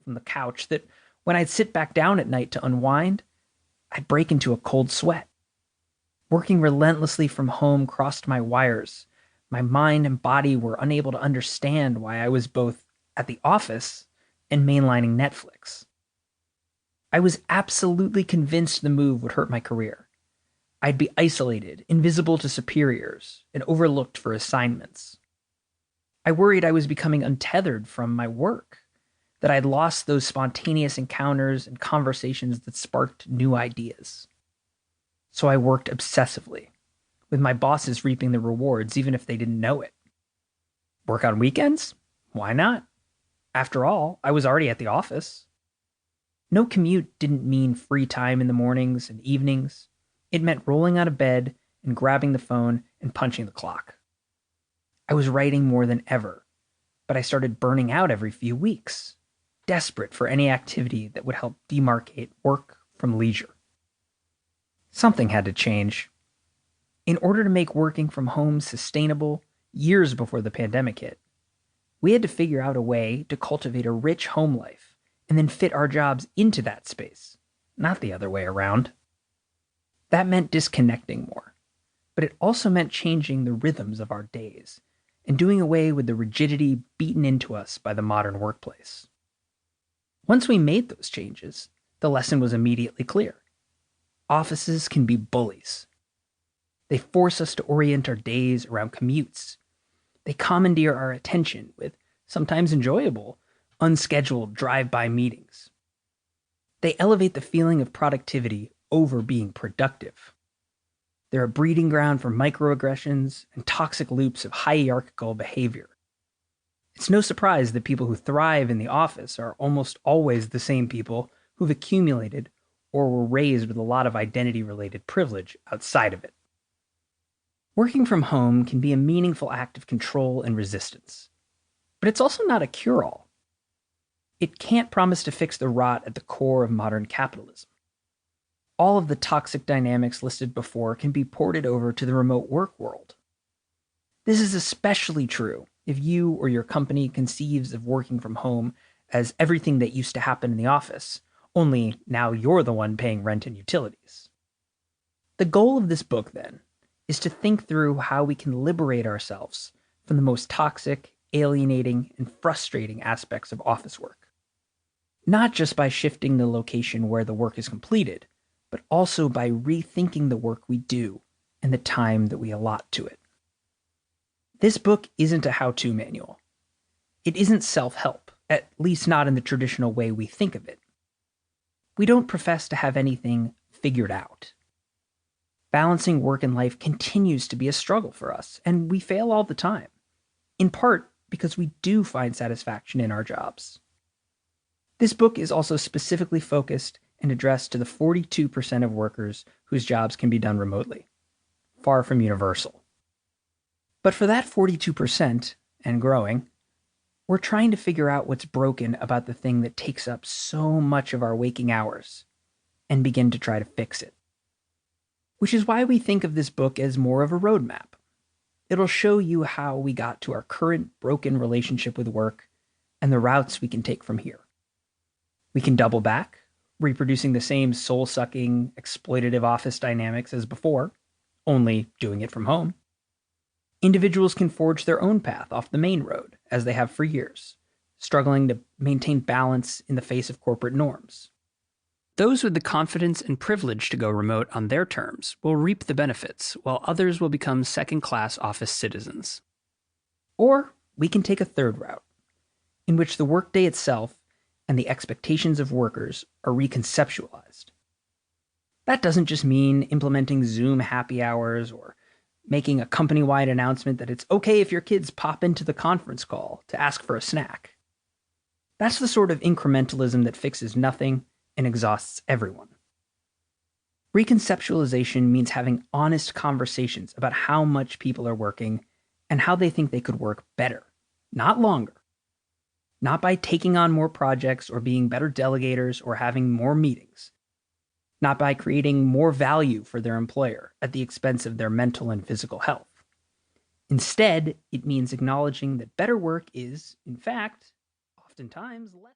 from the couch that when I'd sit back down at night to unwind, I'd break into a cold sweat. Working relentlessly from home crossed my wires. My mind and body were unable to understand why I was both at the office and mainlining Netflix. I was absolutely convinced the move would hurt my career. I'd be isolated, invisible to superiors, and overlooked for assignments. I worried I was becoming untethered from my work, that I'd lost those spontaneous encounters and conversations that sparked new ideas. So I worked obsessively, with my bosses reaping the rewards even if they didn't know it. Work on weekends? Why not? After all, I was already at the office. No commute didn't mean free time in the mornings and evenings. It meant rolling out of bed and grabbing the phone and punching the clock. I was writing more than ever, but I started burning out every few weeks, desperate for any activity that would help demarcate work from leisure. Something had to change. In order to make working from home sustainable years before the pandemic hit, we had to figure out a way to cultivate a rich home life and then fit our jobs into that space, not the other way around. That meant disconnecting more, but it also meant changing the rhythms of our days and doing away with the rigidity beaten into us by the modern workplace. Once we made those changes, the lesson was immediately clear. Offices can be bullies. They force us to orient our days around commutes. They commandeer our attention with sometimes enjoyable, unscheduled drive-by meetings. They elevate the feeling of productivity over being productive. They're a breeding ground for microaggressions and toxic loops of hierarchical behavior. It's no surprise that people who thrive in the office are almost always the same people who've accumulated or were raised with a lot of identity-related privilege outside of it. Working from home can be a meaningful act of control and resistance, but it's also not a cure-all. It can't promise to fix the rot at the core of modern capitalism. All of the toxic dynamics listed before can be ported over to the remote work world. This is especially true if you or your company conceives of working from home as everything that used to happen in the office, only now you're the one paying rent and utilities. The goal of this book, then, is to think through how we can liberate ourselves from the most toxic, alienating, and frustrating aspects of office work. Not just by shifting the location where the work is completed, but also by rethinking the work we do and the time that we allot to it. This book isn't a how-to manual. It isn't self-help, at least not in the traditional way we think of it. We don't profess to have anything figured out. Balancing work and life continues to be a struggle for us, and we fail all the time, in part because we do find satisfaction in our jobs. This book is also specifically focused and addressed to the 42% of workers whose jobs can be done remotely, far from universal. But for that 42%, and growing, we're trying to figure out what's broken about the thing that takes up so much of our waking hours, and begin to try to fix it. Which is why we think of this book as more of a roadmap. It'll show you how we got to our current broken relationship with work and the routes we can take from here. We can double back, reproducing the same soul-sucking, exploitative office dynamics as before, only doing it from home. Individuals can forge their own path off the main road, as they have for years, struggling to maintain balance in the face of corporate norms. Those with the confidence and privilege to go remote on their terms will reap the benefits, while others will become second-class office citizens. Or we can take a third route, in which the workday itself and the expectations of workers are reconceptualized. That doesn't just mean implementing Zoom happy hours or making a company-wide announcement that it's okay if your kids pop into the conference call to ask for a snack. That's the sort of incrementalism that fixes nothing and exhausts everyone. Reconceptualization means having honest conversations about how much people are working and how they think they could work better, not longer. Not by taking on more projects or being better delegators or having more meetings. Not by creating more value for their employer at the expense of their mental and physical health. Instead, it means acknowledging that better work is, in fact, oftentimes less.